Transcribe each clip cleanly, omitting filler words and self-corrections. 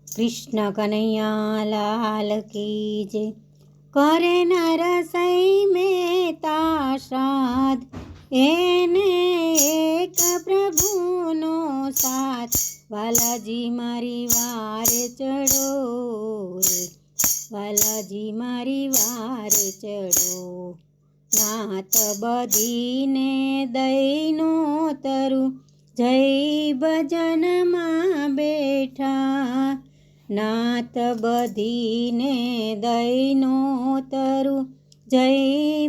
કૃષ્ણ કનૈયા લાલ કી જય। કરે નર સઈ મેતા શ્રાદ્ધ, એને એક પ્રભુનો સાથ। વાલાજી મારી વારે ચડો રે, વાલાજી મારી વારે ચડો। નાત બધીને દઈનો તરું, જય ભજનમાં બેઠા। નાત બધીને દઈનો તરું, જય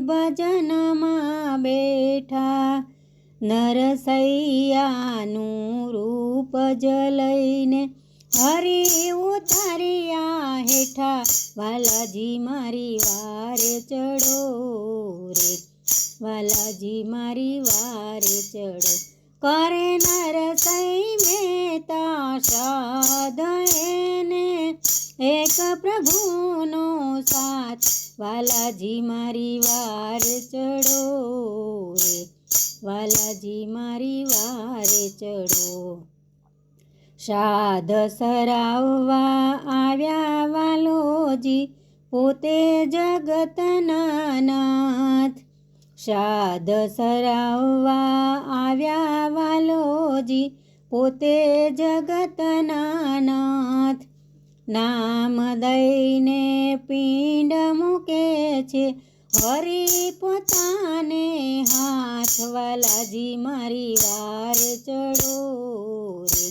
ભજનમાં બેઠા। નરસૈયાનું રૂપ જ લઈને હરિ ઉતાર્યા હેઠા। વાલાજી મારી વારે ચડો રે, વાલાજી મારી વારે ચડો। કરે નરસૈ મેતા શ્રાદ્ધ, એને એક પ્રભુનો સાથ। વાલાજી મારી વારે ચડો રે, વાલાજી મારી વારે ચડો। શ્રાદ્ધ સરાવવા આવ્યા વાલોજી, પોતે જગતના નાથ। શ્રાદ્ધ સરાવવા આવ્યા વાલોજી, પોતે જગતના નાથ। નામ દઈને પિંડ મૂકે છે, હરિ પોતાને હાથ। વાલાજી મારી વારે ચડો રે,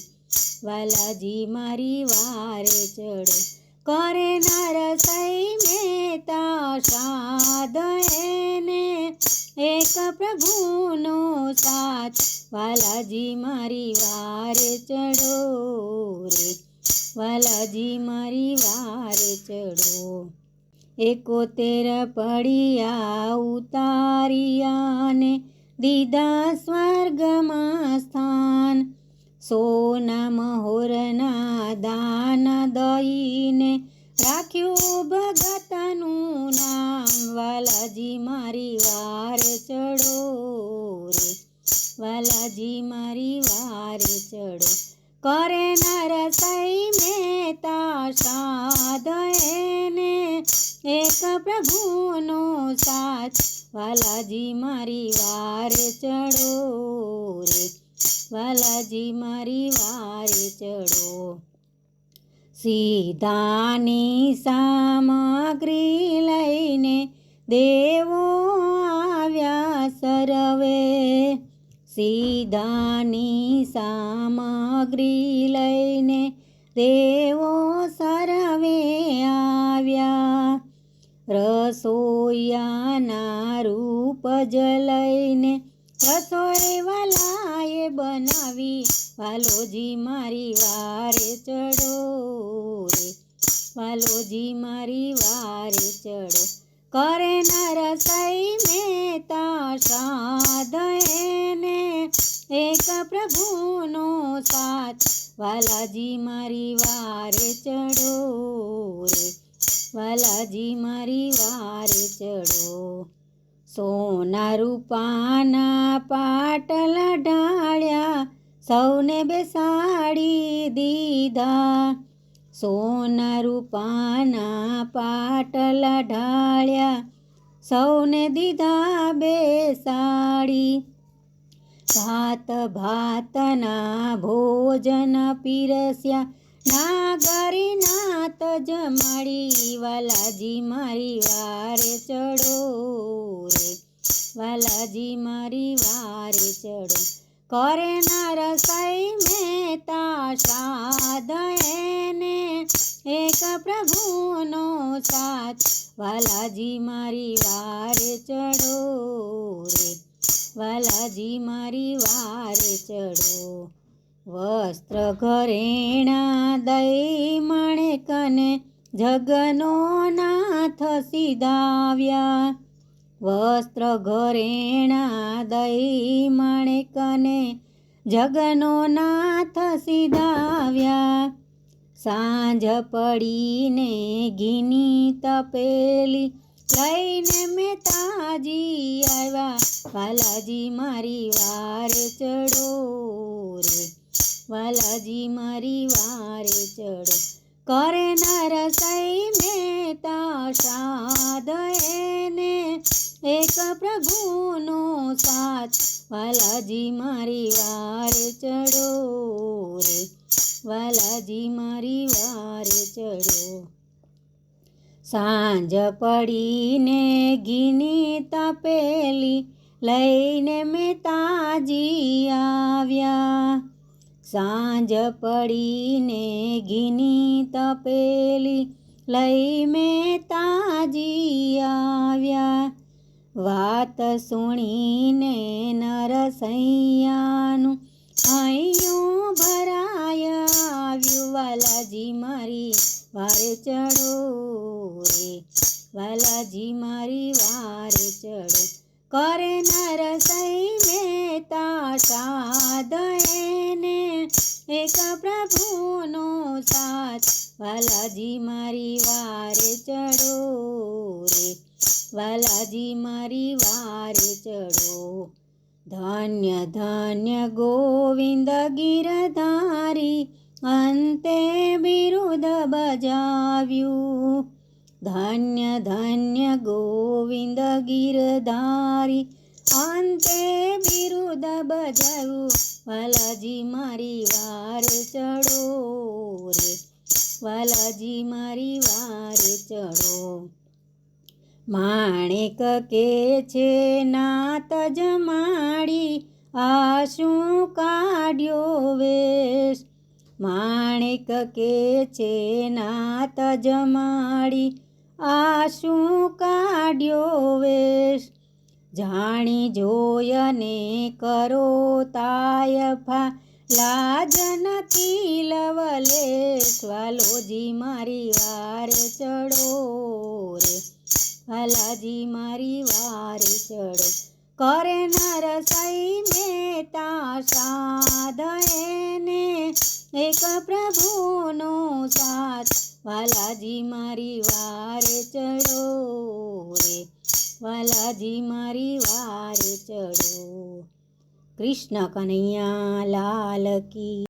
વાલાજી મારી વારે ચડો। કરે નરસૈ મેતા શ્રાદ્ધ, એને એક પ્રભુનો સાથ। વાલાજી મારી વારે ચડો રે, વાલાજી મારી વારે ચડો। 71 પડિયા ઉતાર્યાને દીધા સ્વર્ગમાં સ્થાન। સોના મહોરના દાન દઈને રાખ્યું ભગતનું નામ। વાલાજી મારી વારે ચડો રે, વાલાજી મારી વારે ચડો। કરે નરસૈ મેતા શ્રાદ્ધ, એને એક પ્રભુનો સાથ। વાલાજી મારી વારે ચડો રે, વાલાજી મારી વારે ચડો। સીધાની સામગ્રી લઈને દેવો આવ્યા સર્વે। સીધાની સામગ્રી લઈને દેવો સર્વે આવ્યા। રસોઈયાના રૂપ જ લઈને રસોઈ વાલાએ બનાવી। વાલોજી મારી વારે ચડો રે, વાલોજી મારી વારે ચડો। કરે નરસૈ મેતા શ્રાદ્ધ, એને એક પ્રભુનો સાથ। વાલાજી મારી વારે ચડો રે, વાલાજી મારી વારે ચડો। સોના રૂપાના પાટલા ઢાળ્યા, સૌને બેસાડી દીધા। સોના રૂપાના પાટલા ઢાળ્યા, સૌને દીધા બેસાડી। ભાત ભાતના ભોજન પીરસ્યા, નાગરી નાત જમાડી। વાલાજી મારી વારે ચડો રે, વાલાજી મારી વારે ચડો। કરે નરસૈ મેતા શ્રાદ્ધ, એને એક પ્રભુનો સાથ। વાલાજી મારી વારે ચડો રે, વાલાજી મારી વારે ચડો। વસ્ત્ર ઘરેણા દઈ મણેકને જગનો નાથ સીધાવ્યા। વસ્ત્ર ઘરેણા દઈ મણેકને જગનો નાથ સીધાવ્યા। સાંજ પડીને ઘીની તપેલી લઈને મેતાજી આવ્યા। વાલાજી મારી વારે ચડો રે, વાલાજી મારી વારે ચડો। કરે નરસઈ મહેતા સાદ એને એક પ્રભુનો સાથ વાલાજી મારી વારે ચડો રે વાલાજી મારી વારે ચડો સાંજ પડીને ઘીની તપેલી લઈને મહેતાજી આવ્યા સાંજ પડીને ઘીની તપેલી લઈ મહેતાજી આવ્યા વાત સુણીને નરસૈયાનું હૈયું ભરાય આવ્યું વાલાજી મારી વારે ચડો રે વાલાજી મારી વારે ચડો કરે નરસઈ મહેતા સાદ એને એક પ્રભુનો સાથ વાલાજી મારી વારે ચડો રે વાલાજી મારી વારે ચડો ધન્ય ધન્ય ગોવિંદ ગિરધારી અંતે બિરુદ બજાવ્યું ધન્ય ધન્ય ગોવિંદ ગિરધારી અંતે બિરુદ બજાવ્યું વાલાજી મારી વારે ચડો રે વાલાજી મારી વારે ચડો માણેક કે છે નાત જમાડી આ શું કાઢ્યો વેશ માણેક કે છે નાત જમાડી આ શું કાઢ્યો વેશ જાણી જોયને કરો તાયફા લાજ નથી લવલેશ વાલોજી મારી વારે ચડો રે વાલાજી મારી વારે ચડો કરે નરસઈ મહેતા સાદ એને એક પ્રભુનો સાથ વાલાજી મારી વારે ચડો રે વાલાજી મારી વારે ચડો કૃષ્ણ કનૈયા લાલ કી